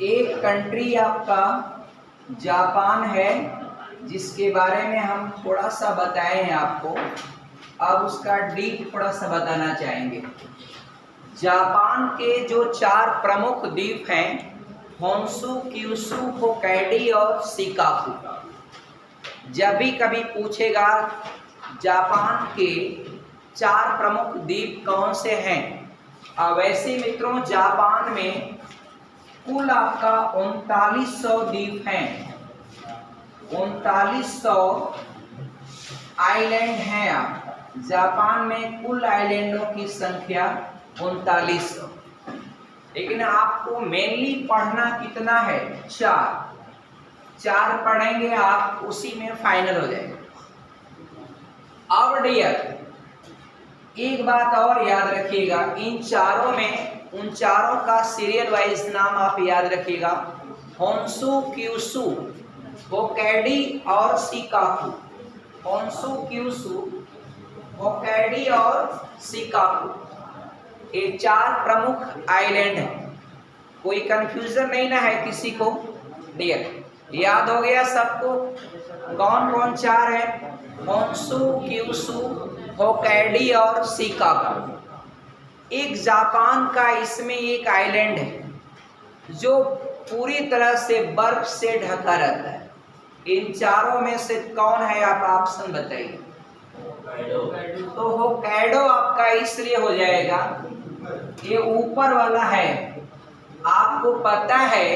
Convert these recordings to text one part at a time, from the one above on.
एक कंट्री आपका जापान है, जिसके बारे में हम थोड़ा सा बताए हैं आपको। अब उसका डीप थोड़ा सा बताना चाहेंगे। जापान के जो 4 प्रमुख द्वीप हैं, होन्शु, क्यूशु, होक्काइडो और शिकाकू। जब भी कभी पूछेगा जापान के 4 प्रमुख द्वीप कौन से हैं, वैसे मित्रों जापान में कुल आपका 3900 द्वीप हैं। 3900 आइलैंड हैं। आप जापान में कुल आइलैंडों की संख्या 3900। लेकिन आपको मेनली पढ़ना कितना है? 4 पढ़ेंगे आप, उसी में फाइनल हो जाएगा। अब डियर एक बात और याद रखिएगा, इन चारों में उन चारों का सीरियल वाइज नाम आप याद रखिएगा। होन्शु, क्यूशु, होक्काइडो और शिकाकू। होन्शु, क्यूशु, होक्काइडो और शिकाकू, ये 4 प्रमुख आइलैंड हैं। कोई कंफ्यूजन नहीं ना है किसी को? डियर याद हो गया सबको कौन कौन 4 है? होन्शु, क्यूशु, होक्काइडो और शिकाकू। एक जापान का इसमें एक आइलैंड है जो पूरी तरह से बर्फ से ढका रहता है। इन चारों में से कौन है? आप ऑप्शन बताइए। तो होक्काइडो आपका इसलिए हो जाएगा, ये ऊपर वाला है। आपको पता है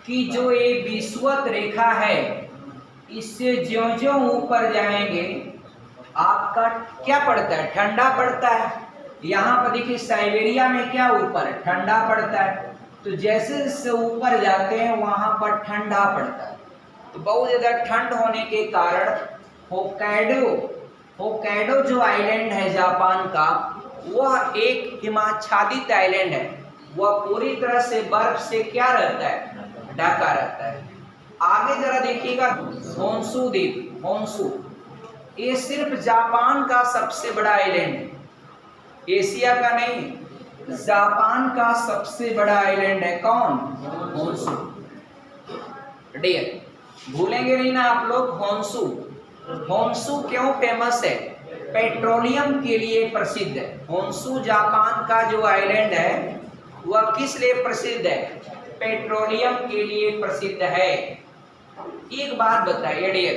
कि जो ये विषुवत रेखा है, इससे ज्यों-ज्यों ऊपर जाएंगे आपका क्या पड़ता है? ठंडा पड़ता है। यहाँ पर देखिए साइबेरिया में क्या ऊपर ठंडा पड़ता है, तो जैसे जैसे ऊपर जाते हैं वहां पर ठंडा पड़ता है। तो बहुत ज़्यादा ठंड होने के कारण होक्काइडो जो आइलैंड है जापान का, वह एक हिमाच्छादित आइलैंड है। वह पूरी तरह से बर्फ से क्या रहता है? ढका रहता है। आगे जरा देखिएगा होन्शु द्वीप। होन्शु ये सिर्फ जापान का सबसे बड़ा आइलैंड है, एशिया का नहीं, जापान का सबसे बड़ा आइलैंड है। कौन? होन्शु। डियर भूलेंगे नहीं ना आप लोग। होन्शु, होन्शु क्यों फेमस है? पेट्रोलियम के लिए प्रसिद्ध है। होन्शु जापान का जो आइलैंड है वह किस लिए प्रसिद्ध है? पेट्रोलियम के लिए प्रसिद्ध है। एक बात बताइए डियर,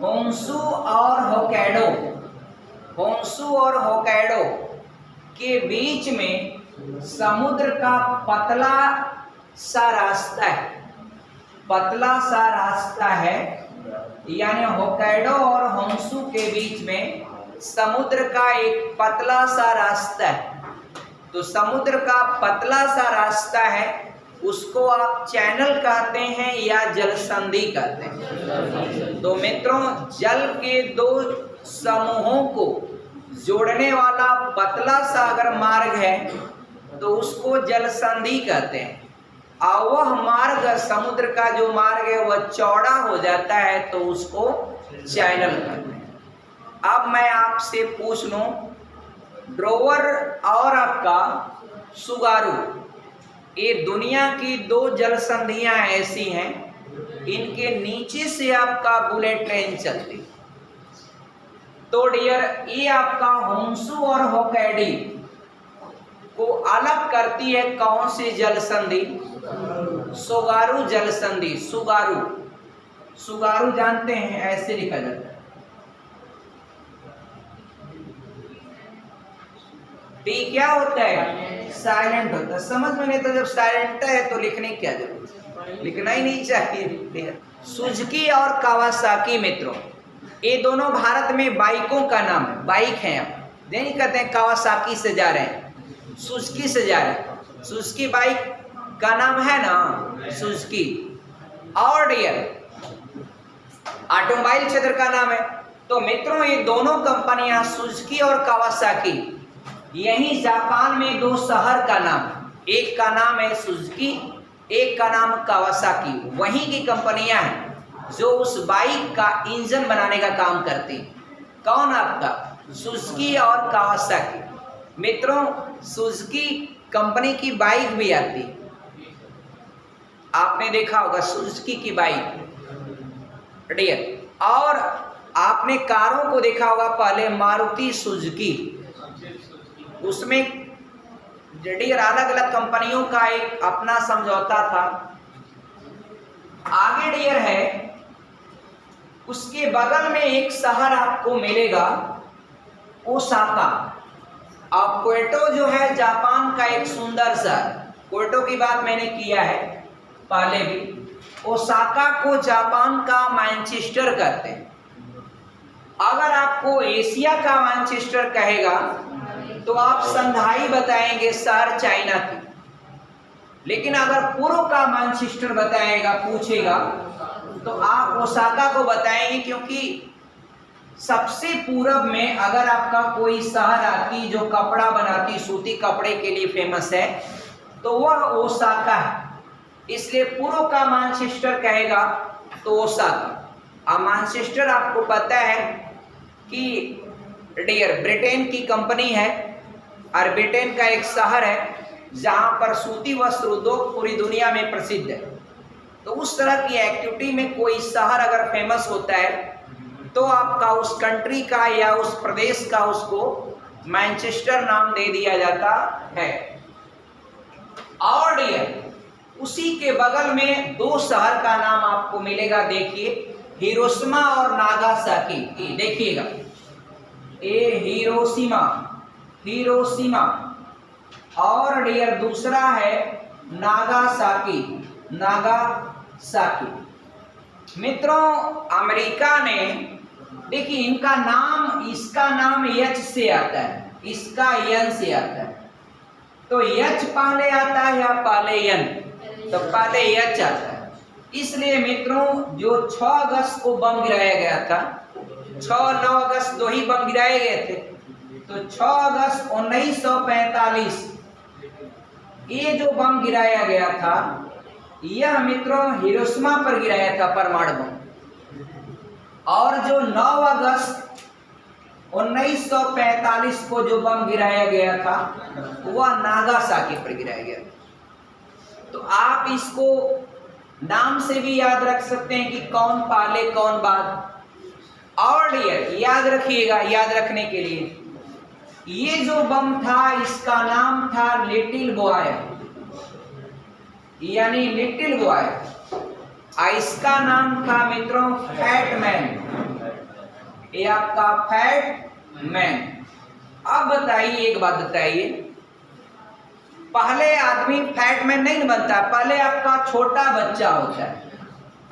होन्शु और होक्काइडो, होन्शु और होक्काइडो के बीच में समुद्र का पतला सा रास्ता है। पतला सा रास्ता है, यानी होक्काइडो और होन्शु के बीच में समुद्र का एक पतला सा रास्ता है। तो समुद्र का पतला सा रास्ता है, उसको आप चैनल कहते हैं या जलसंधि कहते हैं। तो मित्रों जल के 2 समूहों को जोड़ने वाला पतला सा अगर मार्ग है तो उसको जलसंधि कहते हैं। और वह मार्ग समुद्र का जो मार्ग है वह चौड़ा हो जाता है तो उसको चैनल कहते हैं। अब मैं आपसे पूछ लूं, ड्रोवर और आपका सुगारू, ये दुनिया की 2 जलसंधियां ऐसी हैं, इनके नीचे से आपका बुलेट ट्रेन चलती। तो डियर ये आपका होन्शु और होक्काइडो को अलग करती है कौन सी जलसंधि? सुगारू जलसंधि। सुगारू, सुगारू जानते हैं, ऐसे लिखा जाता है। टी क्या होता है? साइलेंट होता है। समझ में नहीं तो जब साइलेंट है तो लिखने की क्या जरूरत? लिखना ही नहीं चाहिए। सुजुकी और कावासाकी मित्रों, ये दोनों भारत में बाइकों का नाम है। बाइक है, आप नहीं कहते हैं कावासाकी से जा रहे हैं, सुजुकी से जा रहे हैं। सुजुकी बाइक का नाम है ना, सुजुकी। और डियर ऑटोमोबाइल क्षेत्र का नाम है। तो मित्रों ये दोनों कंपनियां सुजुकी और कावासाकी, यही जापान में 2 शहर का नाम, एक का नाम है सुजुकी, एक का नाम कावासाकी। वहीं की कंपनियां हैं जो उस बाइक का इंजन बनाने का काम करती। कौन? आपका सुजुकी और कावासाकी। मित्रों सुजुकी कंपनी की बाइक भी आती, आपने देखा होगा सुजुकी की बाइक डियर, और आपने कारों को देखा होगा पहले मारुति सुजुकी, उसमें डियर अलग अलग कंपनियों का एक अपना समझौता था। आगे डियर है, उसके बगल में एक शहर आपको मिलेगा ओसाका। अब क्योटो जो है जापान का एक सुंदर शहर, क्योटो की बात मैंने किया है पहले भी। ओसाका को जापान का मैनचेस्टर कहते हैं। अगर आपको एशिया का मैनचेस्टर कहेगा तो आप संघाई बताएंगे शहर चाइना की, लेकिन अगर पूर्व का मैनचेस्टर बताएगा पूछेगा तो आप ओसाका को बताएंगे, क्योंकि सबसे पूरब में अगर आपका कोई शहर आती जो कपड़ा बनाती, सूती कपड़े के लिए फेमस है, तो वह ओसाका है। इसलिए पूर्व का मैनचेस्टर कहेगा तो ओसाका। अब मैनचेस्टर आपको पता है कि डियर ब्रिटेन की कंपनी है और ब्रिटेन का एक शहर है जहां पर सूती वस्त्र उद्योग पूरी दुनिया में प्रसिद्ध है। तो उस तरह की एक्टिविटी में कोई शहर अगर फेमस होता है तो आपका उस कंट्री का या उस प्रदेश का उसको मैनचेस्टर नाम दे दिया जाता है। और डियर उसी के बगल में दो शहर का नाम आपको मिलेगा, देखिए हिरोशिमा और नागासाकी। देखिएगा ये हिरोशिमा, हिरोशिमा, और डियर दूसरा है नागासाकी, नागासाकी। मित्रों अमेरिका ने, देखिए इनका नाम, इसका नाम यच से आता है, इसका यन से आता है। तो यच पहले आता है या पहले यन? तो पहले यच आता है। इसलिए मित्रों जो 6 अगस्त को बम गिराया गया था, 6-9 अगस्त 2 ही बम गिराए गए थे, तो 6 अगस्त 1945 ये जो बम गिराया गया था, यह मित्रों हिरोशिमा पर गिराया था परमाणु बम। और जो 9 अगस्त 1945 को जो बम गिराया गया था वह नागासाकी पर गिराया गया। तो आप इसको नाम से भी याद रख सकते हैं कि कौन पहले कौन बाद। और डियर याद रखिएगा, याद रखने के लिए ये जो बम था इसका नाम था लिटिल बॉय, यानी लिटिल बॉय। इसका नाम था मित्रों फैट मैन, ये आपका फैट मैन। अब बताइए एक बात बताइए, पहले आदमी फैट मैन नहीं बनता, पहले आपका छोटा बच्चा होता है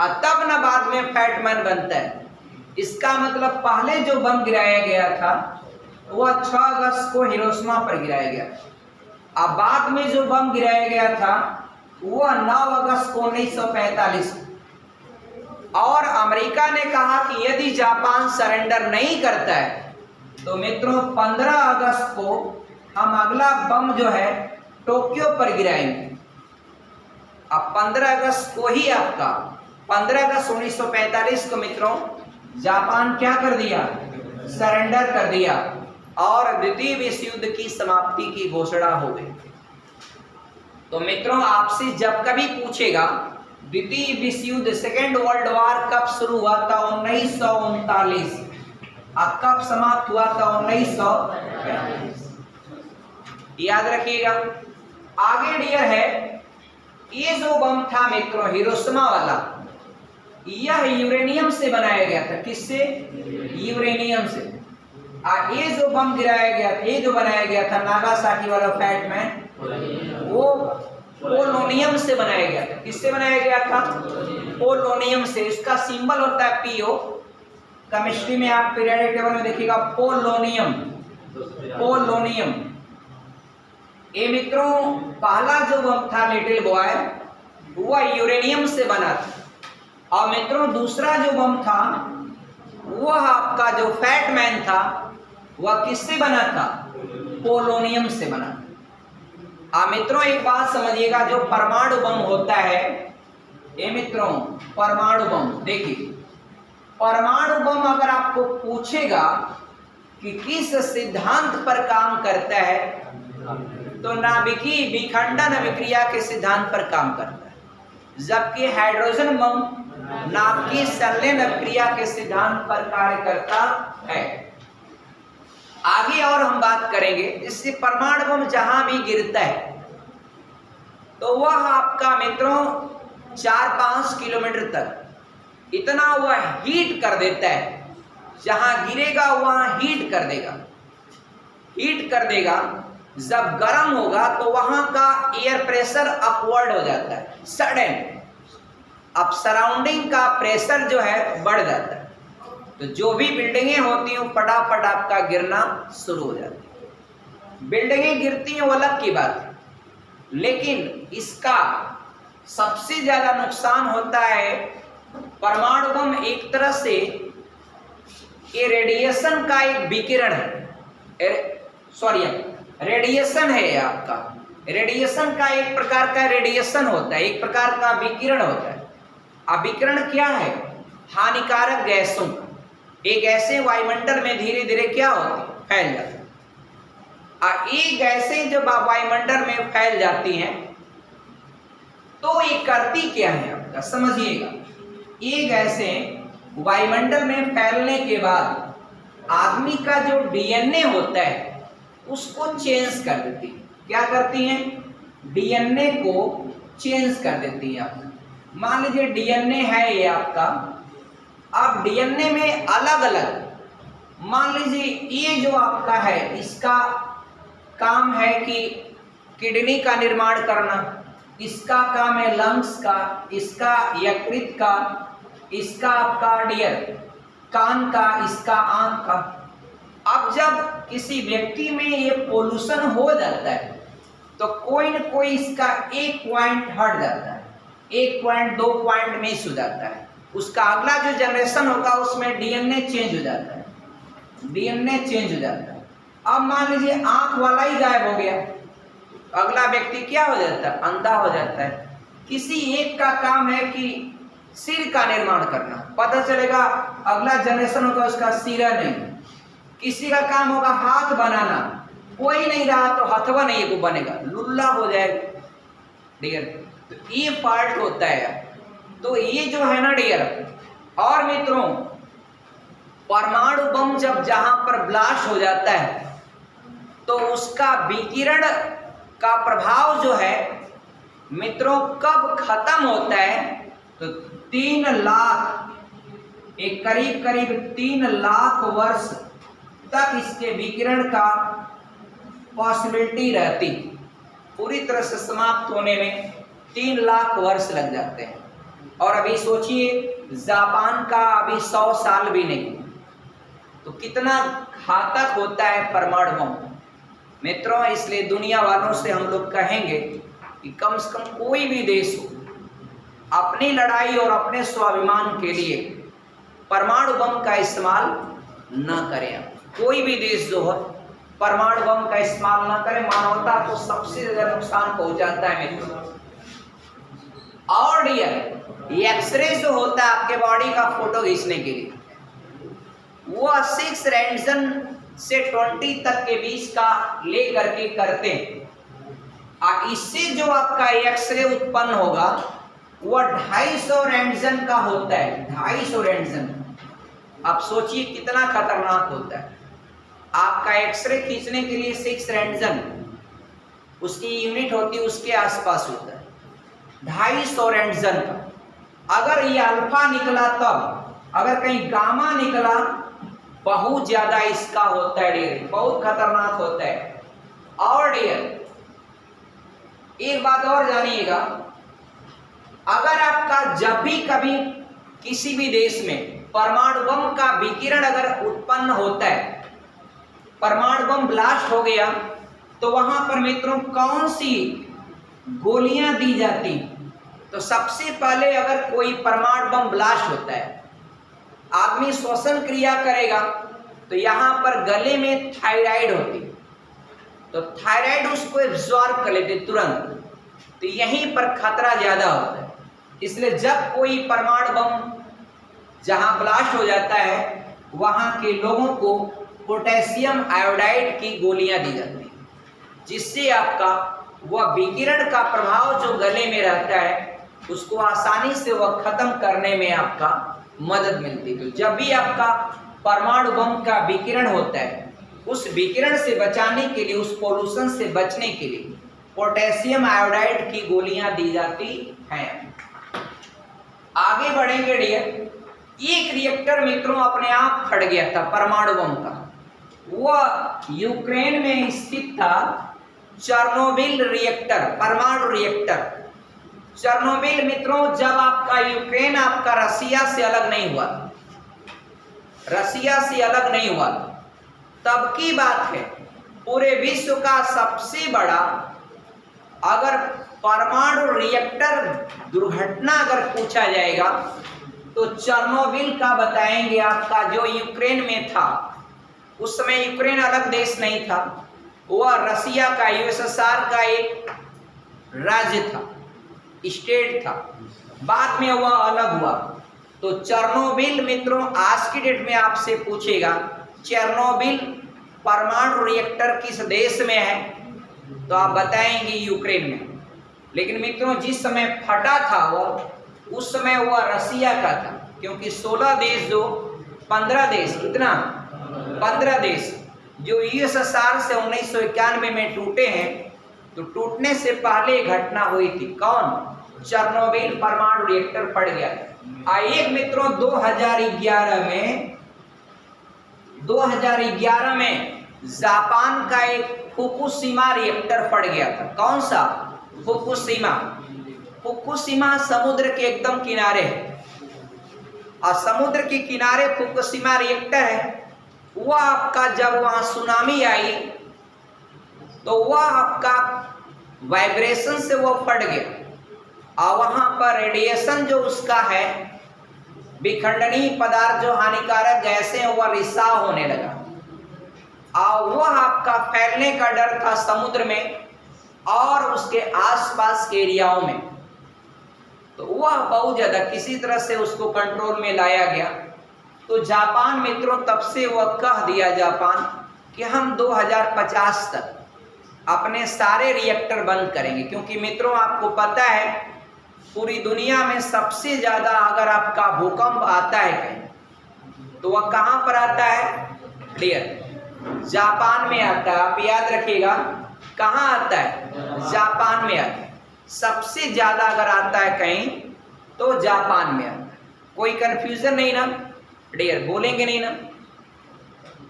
और तब ना बाद में फैट मैन बनता है। इसका मतलब पहले जो बम गिराया गया था वह 6 अगस्त को हिरोशिमा पर गिराया गया, अब बाद में जो बम गिराया गया था वह 9 अगस्त को 1945। और अमेरिका ने कहा कि यदि जापान सरेंडर नहीं करता है तो मित्रों 15 अगस्त को हम अगला बम जो है टोक्यो पर गिराएंगे। अब 15 अगस्त को ही आपका 15 अगस्त 1945 को मित्रों जापान क्या कर दिया? सरेंडर कर दिया और द्वितीय विश्व युद्ध की समाप्ति की घोषणा हो गई। तो मित्रों आपसे जब कभी पूछेगा द्वितीय विश्व युद्ध सेकेंड वर्ल्ड वॉर कब शुरू हुआ था? 1939। और कब समाप्त हुआ था? 1945। याद रखिएगा। आगे डियर है, ये जो बम था मित्रों हिरोशिमा वाला, यह यूरेनियम से बनाया गया था। किससे? यूरेनियम से। और ये जो बम गिराया गया था, ये जो बनाया गया था नागासाकी वाला फैट मैन, वो पोलोनियम से बनाया गया था। किससे बनाया गया था? पोलोनियम से। इसका सिंबल होता है पीओ। केमिस्ट्री में आप पीरियोडिक टेबल में देखिएगा पोलोनियम, पोलोनियम। ये मित्रों पहला जो बम था लिटिल बॉय वह यूरेनियम से बना था। और मित्रों दूसरा जो बम था वह आपका जो फैट मैन था वह किससे बना था? पोलोनियम से बना। मित्रों एक बात समझिएगा, जो परमाणु बम होता है, ये मित्रों परमाणु बम, देखिए परमाणु बम अगर आपको पूछेगा कि किस सिद्धांत पर काम करता है तो नाभिकीय विखंडन अभिक्रिया के सिद्धांत पर काम करता है। जबकि हाइड्रोजन बम नाभ की संलयन अभिक्रिया के सिद्धांत पर कार्य करता है। आगे और हम बात करेंगे, इससे परमाणु बम जहां भी गिरता है तो वह आपका मित्रों 4-5 किलोमीटर तक इतना वह हीट कर देता है, जहां गिरेगा वहां हीट कर देगा। हीट कर देगा, जब गर्म होगा तो वहां का एयर प्रेशर अपवर्ड हो जाता है सडन। अब सराउंडिंग का प्रेशर जो है बढ़ जाता है, तो जो भी बिल्डिंगें होती हैं फटाफट आपका गिरना शुरू हो जाती है। बिल्डिंगें गिरती हैं वो अलग की बात है, लेकिन इसका सबसे ज्यादा नुकसान होता है परमाणु बम एक तरह से ये रेडिएशन का एक विकिरण है, रेडिएशन है आपका। रेडिएशन का एक प्रकार का रेडिएशन होता है, एक प्रकार का विकिरण होता है। अब विकिरण क्या है? हानिकारक गैसों का। ये गैसें वायुमंडल में धीरे धीरे क्या होती है? फैल जाती है। ये गैसें जब वायुमंडल में फैल जाती हैं तो ये करती क्या है आपका, समझिएगा। ये गैसें वायुमंडल में फैलने के बाद आदमी का जो डीएनए होता है उसको चेंज कर देती है। क्या करती हैं? डीएनए को चेंज कर देती है आपका। मान लीजिए डीएनए है ये आपका, अब डीएनए में अलग अलग, मान लीजिए ये जो आपका है इसका काम है कि किडनी का निर्माण करना, इसका काम है लंग्स का, इसका यकृत का, इसका आपका डियर कान का, इसका आंख का। अब जब किसी व्यक्ति में ये पोल्यूशन हो जाता है तो कोई न कोई इसका एक पॉइंट हट जाता है, 1 पॉइंट 2 पॉइंट मिस हो जाता है। उसका अगला जो जनरेशन होगा उसमें डीएनए चेंज हो जाता है, डीएनए चेंज हो जाता है। अब मान लीजिए आंख वाला ही गायब हो गया, अगला व्यक्ति क्या हो जाता है? अंधा हो जाता है। किसी एक का काम है कि सिर का निर्माण करना, पता चलेगा अगला जनरेशन होगा उसका सिर नहीं। किसी का काम होगा हाथ बनाना, कोई नहीं रहा तो हथवा नहीं को बनेगा, लुल्ला हो जाएगा डियर। तो ये पार्ट होता है। तो ये जो है ना डियर, और मित्रों परमाणु बम जब जहां पर ब्लास्ट हो जाता है तो उसका विकिरण का प्रभाव जो है मित्रों कब खत्म होता है? तो 3 लाख, एक करीब करीब 3 लाख वर्ष तक इसके विकिरण का पॉसिबिलिटी रहती। पूरी तरह से समाप्त होने में 3 लाख वर्ष लग जाते हैं। और अभी सोचिए जापान का अभी 100 साल भी नहीं, तो कितना घातक होता है परमाणु बम मित्रों। इसलिए दुनिया वालों से हम लोग कहेंगे कि कम से कम कोई भी देश हो अपनी लड़ाई और अपने स्वाभिमान के लिए परमाणु बम का इस्तेमाल न करें। कोई भी देश जो है परमाणु बम का इस्तेमाल न करे, मानवता को सबसे ज्यादा नुकसान पहुंचाता है मित्रों। और ये एक्सरे जो होता है आपके बॉडी का फोटो खींचने के लिए, वो 6 रैंडम से 20 तक के बीच का ले करके करते हैं। और इससे जो आपका एक्सरे उत्पन्न होगा वो 250 रैंडम का होता है, 250 रैंडम। आप सोचिए कितना खतरनाक होता है। आपका एक्सरे खींचने के लिए 6 रैंडम, उसकी यूनिट होती है उसके आसपास होता है 250 रैंडम का। अगर ये अल्फा निकला तब, अगर कहीं गामा निकला बहुत ज्यादा इसका होता है डियर, बहुत खतरनाक होता है। और डियर एक बात और जानिएगा, अगर आपका जब भी कभी किसी भी देश में परमाणु बम का विकिरण अगर उत्पन्न होता है, परमाणु बम ब्लास्ट हो गया, तो वहां पर मित्रों कौन सी गोलियां दी जाती? तो सबसे पहले अगर कोई परमाणु बम ब्लास्ट होता है, आदमी श्वसन क्रिया करेगा तो यहाँ पर गले में थायराइड होती, तो थायराइड उसको एब्जॉर्ब कर लेते तुरंत, तो यहीं पर खतरा ज्यादा होता है। इसलिए जब कोई परमाणु बम जहाँ ब्लास्ट हो जाता है वहाँ के लोगों को पोटेशियम आयोडाइड की गोलियां दी जाती हैं, जिससे आपका वह विकिरण का प्रभाव जो गले में रहता है उसको आसानी से वह खत्म करने में आपका मदद मिलती है। तो जब भी आपका परमाणु बम का विकिरण होता है, उस विकिरण से बचाने के लिए, उस पोल्यूशन से बचने के लिए पोटेशियम आयोडाइड की गोलियां दी जाती हैं। आगे बढ़ेंगे डियर। एक रिएक्टर मित्रों अपने आप फट गया था परमाणु बम का, वह यूक्रेन में स्थित था चेर्नोबिल रिएक्टर, परमाणु रिएक्टर। चेर्नोबिल मित्रों, जब आपका यूक्रेन आपका रसिया से अलग नहीं हुआ, रसिया से अलग नहीं हुआ, तब की बात है। पूरे विश्व का सबसे बड़ा अगर परमाणु रिएक्टर दुर्घटना अगर पूछा जाएगा तो चेर्नोबिल का बताएंगे आपका, जो यूक्रेन में था। उस समय यूक्रेन अलग देश नहीं था, वह रसिया का, यूएसएसआर का एक राज्य था, स्टेट था। बाद में वह अलग हुआ। तो चेर्नोबिल मित्रों, आज की डेट में आपसे पूछेगा चेर्नोबिल परमाणु रिएक्टर किस देश में है, तो आप बताएंगे यूक्रेन में। लेकिन मित्रों, जिस समय फटा था वह, उस समय वह रसिया का था, क्योंकि 16 देश जो 15 देश, कितना 15 देश जो यूएसएसआर से 1991 में टूटे हैं, तो टूटने से पहले घटना हुई थी। कौन? चेर्नोबिल परमाणु रिएक्टर फट गया। आइए मित्रों, 2011 में जापान का एक फुकुशिमा रिएक्टर फट गया था। कौन सा? फुकुशिमा। फुकुशिमा समुद्र के एकदम किनारे है, और समुद्र के किनारे फुकुशिमा रिएक्टर है। वह आपका जब वहां सुनामी आई तो वह आपका वाइब्रेशन से वह फट गया, और वहां पर रेडिएशन जो उसका है, विखंडनीय पदार्थ जो हानिकारक गैसें, वह रिसाव होने लगा, और वह आपका फैलने का डर था समुद्र में और उसके आसपास के एरियाओं में। तो वह बहुत ज्यादा किसी तरह से उसको कंट्रोल में लाया गया। तो जापान मित्रों, तब से वह कह दिया जापान कि हम 2050 तक अपने सारे रिएक्टर बंद करेंगे। क्योंकि मित्रों, आपको पता है पूरी दुनिया में सबसे ज्यादा अगर आपका भूकंप आता है कहीं, तो वह कहां पर आता है? क्लियर, जापान में आता है। आप याद रखिएगा, कहां आता है? जापान में आता है। सबसे ज्यादा अगर आता है कहीं तो जापान में आता है। कोई कंफ्यूजन नहीं ना डियर? बोलेंगे नहीं ना?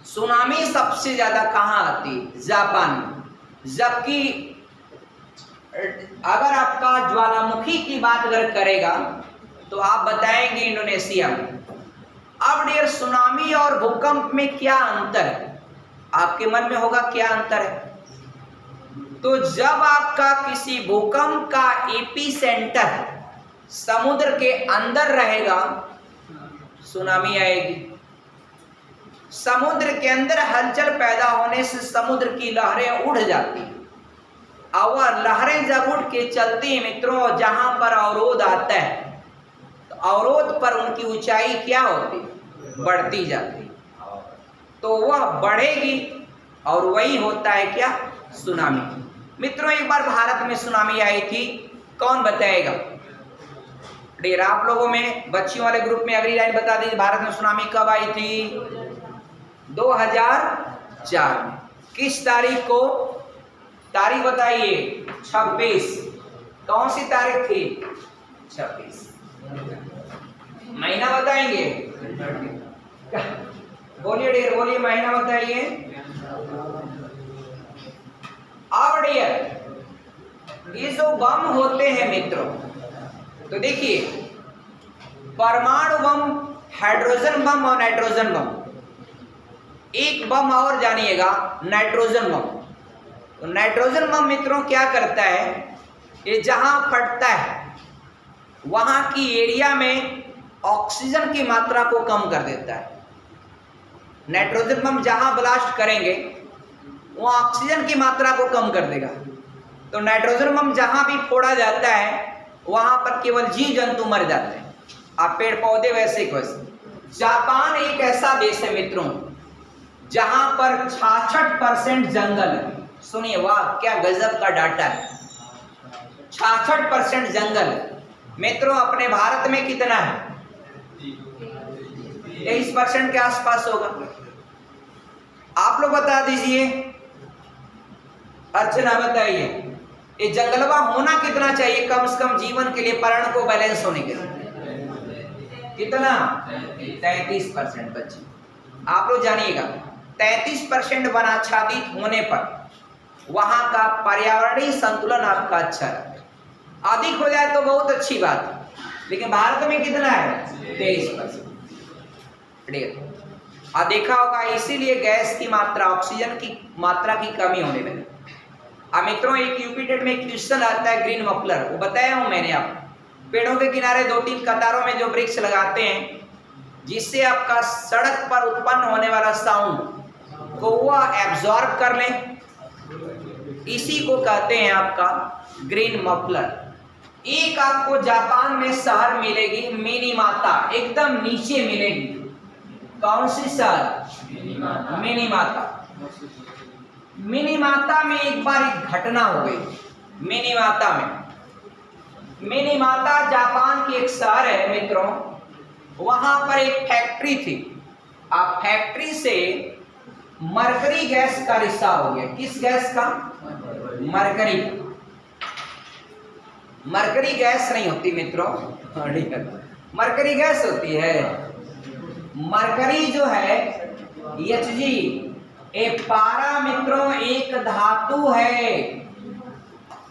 सुनामी सबसे ज्यादा कहां आती है? जापान में। जबकि अगर आपका ज्वालामुखी की बात अगर करेगा तो आप बताएंगे इंडोनेशिया में। अब डियर, सुनामी और भूकंप में क्या अंतर है? आपके मन में होगा क्या अंतर है? तो जब आपका किसी भूकंप का एपी सेंटर समुद्र के अंदर रहेगा, सुनामी आएगी। समुद्र के अंदर हलचल पैदा होने से समुद्र की लहरें उड़ जाती हैं, और वह लहरें जब उठ के चलती हैं मित्रों, जहां पर अवरोध आता है, तो अवरोध पर उनकी ऊंचाई क्या होती? बढ़ती जाती। तो वह बढ़ेगी, और वही होता है क्या? सुनामी। मित्रों, एक बार भारत में सुनामी आई थी, कौन बताएगा? डेर आप लोगों में बच्चियों वाले ग्रुप में अगली लाइन बता दीजिए, भारत में सुनामी कब आई थी? 2004 में। किस तारीख को? तारीख बताइए। 26। कौन सी तारीख थी? 26। महीना बताएंगे? बोलिए डियर, बोलिए, महीना बताइए। अब डियर, ये जो बम होते हैं मित्रों, तो देखिए परमाणु बम, हाइड्रोजन बम और नाइट्रोजन बम। एक बम और जानिएगा, नाइट्रोजन बम। तो नाइट्रोजन बम मित्रों क्या करता है? ये जहां फटता है वहां की एरिया में ऑक्सीजन की मात्रा को कम कर देता है। नाइट्रोजन बम जहां ब्लास्ट करेंगे वो ऑक्सीजन की मात्रा को कम कर देगा। तो नाइट्रोजन बम जहां भी फोड़ा जाता है वहां पर केवल जीव जंतु मर जाते हैं, और पेड़ पौधे वैसे के वैसे। जापान एक ऐसा देश है मित्रों जहां पर 66% जंगल है। सुनिए, वाह क्या गजब का डाटा है। 66% जंगल, मित्रों अपने भारत में कितना है? 23% के आसपास होगा। आप लोग बता दीजिए, अर्चना बताइए, ये जंगलवा होना कितना चाहिए कम से कम जीवन के लिए, पर्यावरण को बैलेंस होने के लिए? कितना? 33% बच्चे। आप लोग जानिएगा 33% वनाच्छादित होने पर वहां का पर्यावरणीय संतुलन आपका अच्छा है। अधिक हो जाए तो बहुत अच्छी बात है, लेकिन भारत में कितना है? 23%। देखा होगा इसीलिए गैस की मात्रा, ऑक्सीजन की मात्रा की कमी होने लगी। अब मित्रों एक यूपी टेट में क्वेश्चन आता है ग्रीन मफलर, वो बताया हूं मैंने आपको। पेड़ों के किनारे 2-3 कतारों में जो वृक्ष लगाते हैं, जिससे आपका सड़क पर उत्पन्न होने वाला साउंड को वह एब्जॉर्ब कर ले, इसी को कहते हैं आपका ग्रीन मफलर। एक आपको जापान में शहर मिलेगी मिनीमाता, एकदम नीचे मिलेगी। कौन सी शहर? मिनीमाता। मिनीमाता में एक बार एक घटना हो गई। मिनीमाता जापान की एक शहर है मित्रों, वहां पर एक फैक्ट्री थी। अब फैक्ट्री से मरकरी गैस का रिसाव हो गया। किस गैस का? मरकरी। मरकरी गैस नहीं होती मित्रों, मरकरी गैस होती है। मरकरी जो है Hg, एक पारा मित्रों एक धातु है,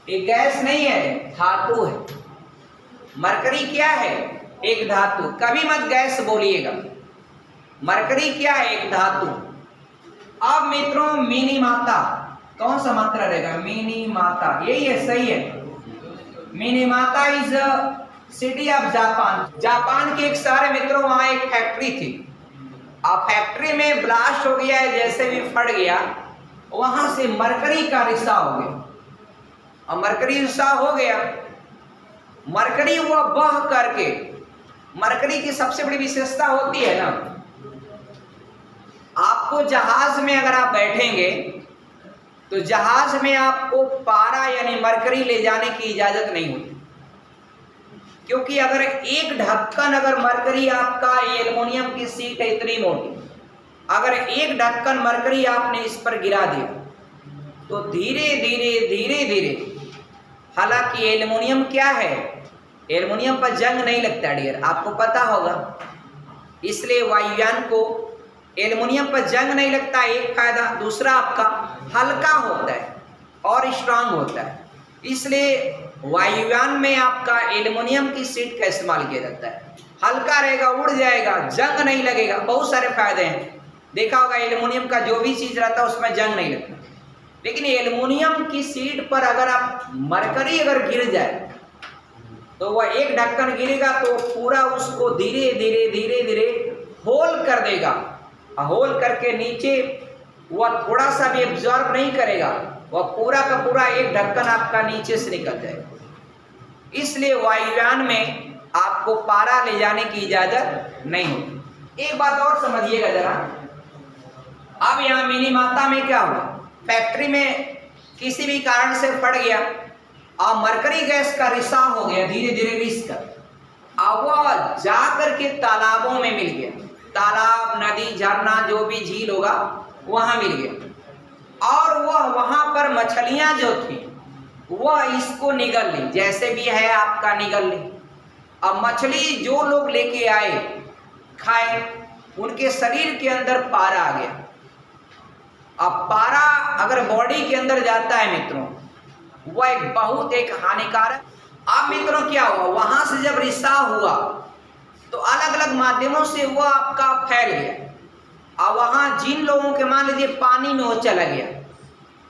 एक गैस नहीं है, धातु है। मरकरी क्या है? एक धातु। कभी मत गैस बोलिएगा, मरकरी क्या है? एक धातु। अब मित्रों मिनीमाता, कौन सा मात्रा रहेगा? मिनीमाता, यही है, सही है। Minimata is city of Japan. Japan की एक शहर है मित्रों, वहां एक फैक्ट्री थी। अब फैक्ट्री में ब्लास्ट हो गया है, जैसे भी फट गया, वहां से मरकरी का रिसाव हो गया। अब मरकरी रिसाव हो गया, मरकरी हुआ बह करके। मरकरी की सबसे बड़ी विशेषता होती है ना, आपको जहाज में अगर आप बैठेंगे तो जहाज में आपको पारा यानी मरकरी ले जाने की इजाजत नहीं होती, क्योंकि अगर एक ढक्कन, अगर मरकरी आपका एल्युमिनियम की शीट है इतनी मोटी, अगर एक ढक्कन मरकरी आपने इस पर गिरा दिया तो धीरे धीरे, हालांकि एल्युमिनियम क्या है, एल्युमिनियम पर जंग नहीं लगता डियर, आपको पता होगा। इसलिए वायुयान को एल्युमिनियम पर जंग नहीं लगता, एक फायदा। दूसरा आपका हल्का होता है और स्ट्रांग होता है, इसलिए वायुयान में आपका एल्युमिनियम की शीट का इस्तेमाल किया जाता है। हल्का रहेगा, उड़ जाएगा, जंग नहीं लगेगा, बहुत सारे फायदे हैं। देखा होगा एल्युमिनियम का जो भी चीज रहता है उसमें जंग नहीं लगता, लेकिन एल्युमिनियम की शीट पर अगर आप मरकरी अगर गिर जाए तो वह एक ढक्कन गिरेगा तो पूरा उसको धीरे धीरे होल कर देगा। होल करके नीचे वह थोड़ा सा भी एब्जॉर्ब नहीं करेगा, वह पूरा का पूरा एक ढक्कन आपका नीचे से निकल जाएगा। इसलिए वायुयान में आपको पारा ले जाने की इजाजत नहीं होती। एक बात और समझिएगा जरा, अब यहाँ मिनीमाता में क्या हुआ, फैक्ट्री में किसी भी कारण से फट गया और मरकरी गैस का रिसाव हो गया, धीरे धीरे रिस कर, अब वह जा करके तालाबों में मिल गया। तालाब, नदी, झरना, जो भी झील होगा वहां मिल गया, और वह वहां पर मछलियां जो थी वह इसको निगल ली, जैसे भी है आपका निगल ली। अब मछली जो लोग लेके आए खाए, उनके शरीर के अंदर पारा आ गया। अब पारा अगर बॉडी के अंदर जाता है मित्रों, वह एक बहुत एक हानिकारक। अब मित्रों क्या हुआ, वहां से जब रिसाव हुआ तो अलग अलग माध्यमों से वह आपका फैल गया। अब वहां जिन लोगों के मान लीजिए पानी में वो चला गया,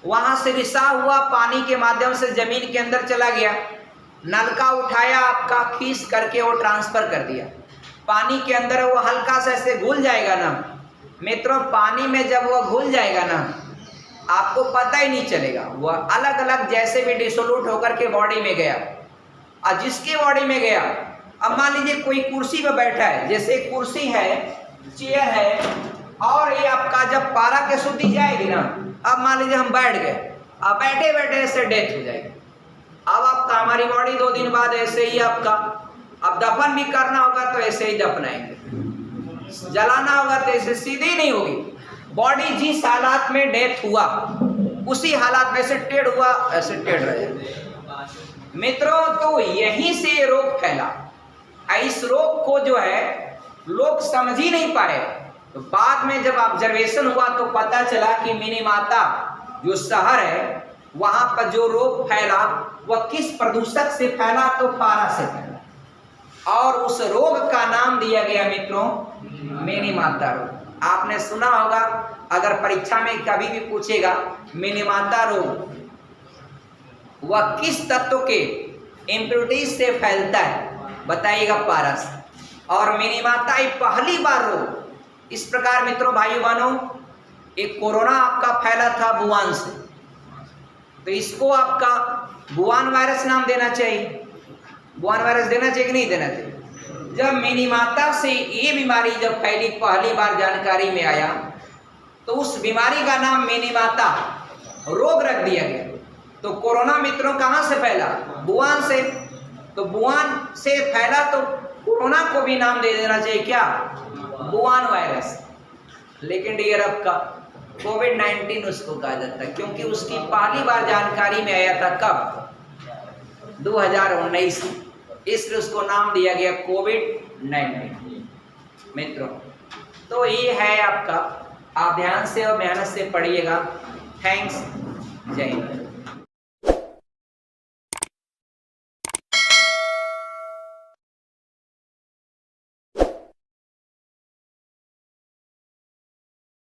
वहां से रिसाव हुआ, पानी के माध्यम से जमीन के अंदर चला गया, नलका उठाया आपका, खींच करके वो ट्रांसफर कर दिया पानी के अंदर। वो हल्का सा ऐसे घुल जाएगा ना मित्रों, पानी में जब वह घुल जाएगा ना आपको पता ही नहीं चलेगा, वह अलग अलग जैसे भी डिसोल्यूट होकर के बॉडी में गया। और जिसके बॉडी में गया, अब मान लीजिए कोई कुर्सी पर बैठा है, जैसे कुर्सी है, चेयर है, और ये आपका जब पारा के शुद्धि जाएगी ना, अब मान लीजिए हम बैठ गए, अब बैठे बैठे ऐसे डेथ हो जाएगी। अब आपका हमारी बॉडी 2 दिन बाद ऐसे ही आपका, अब दफन भी करना होगा तो ऐसे ही दफनाएंगे, जलाना होगा तो ऐसे सीधी नहीं होगी बॉडी। जिस हालात में डेथ हुआ उसी हालात में से टेढ़ हुआ ऐसे टेढ़ रहेगा मित्रों। तो यहीं से ये रोग फैला। इस रोग को जो है लोग समझ ही नहीं पाए। तो बाद में जब ऑब्जर्वेशन हुआ तो पता चला कि मिनीमाता जो शहर है वहां पर जो रोग फैला वह किस प्रदूषक से फैला, तो पारा से फैला, और उस रोग का नाम दिया गया मित्रों मिनीमाता रोग। आपने सुना होगा, अगर परीक्षा में कभी भी पूछेगा मिनीमाता रोग वह किस तत्व के इम्प्योरिटीज से फैलता है, बताइएगा पारा से। और मिनीमाता पहली बार रोग इस प्रकार मित्रों भाइयों बहनों, एक कोरोना आपका फैला था वुहान से, तो इसको आपका वुहान वायरस नाम देना चाहिए। वुहान वायरस देना चाहिए कि नहीं देना चाहिए। जब मिनीमाता से ये बीमारी जब फैली पहली बार जानकारी में आया तो उस बीमारी का नाम मिनीमाता रोग रख दिया गया। तो कोरोना मित्रों कहाँ से फैला? वुहान से। तो वुहान से फैला तो कोरोना को भी नाम दे देना चाहिए क्या? Wuhan virus. लेकिन डियर आपका कोविड-19 उसको कहा जाता है, क्योंकि उसकी पहली बार जानकारी में आया था कब? 2019, इसलिए उसको नाम दिया गया कोविड-19 मित्रों। तो ये है आपका, आप ध्यान से और मेहनत से पढ़िएगा। थैंक्स, जय हिंद।